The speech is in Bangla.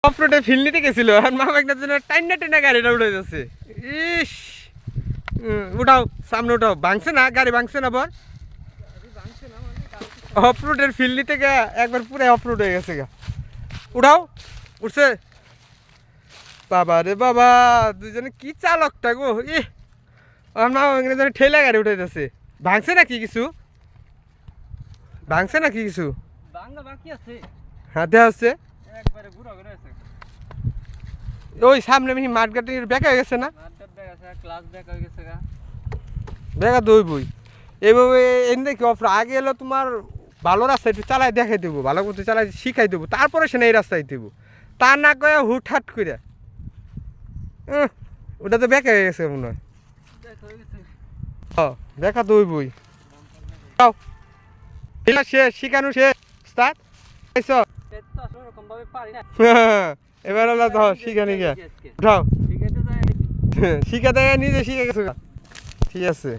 অফরোডে ফিল নিতে গেছিল আর মামা একটা জন্য টাইনা টাইনা গাড়িটা উঠে যাচ্ছে। ইস উঠাও সামনে উঠাও, ভাঙছে না গাড়ি, ভাঙছে না বল? অফরোডের ফিল নিতে গা একবার পুরো অফরোড হয়ে গেছে গা। উঠাও, উঠছে। বাবা রে বাবা, দুজনে কি চালকটা গো। ই আমার মামা এখানে ঠেলা গাড়ি উঠে যাচ্ছে। ভাঙছে নাকি কিছু? ভাঙছে নাকি কিছু? হ্যাঁ দেওয়া হচ্ছে। ওই সামনে মিহি মাঠ গাড়ির ব্যাক হয়ে গেছে না? ব্যাকা দইবই এইভাবে এনে দেখি অফার আগে এলো তোমার ভালো রাস্তা একটু চালাই দেখাই দেবো, ভালো করতে চালাই শিখাই দেবো, তারপরে সে এই রাস্তায় দেবো। তা না কয়ে হুটহাট করে ওটা তো ব্যাক হয়ে গেছে মনে হয়। দেখা দইবই শেষ, শিখানো শেষ। স্টার্ট এবার হলো তো শিখানি গিয়া উঠাও। শিখা দেয় নিজে শিখে গেছে। ঠিক আছে।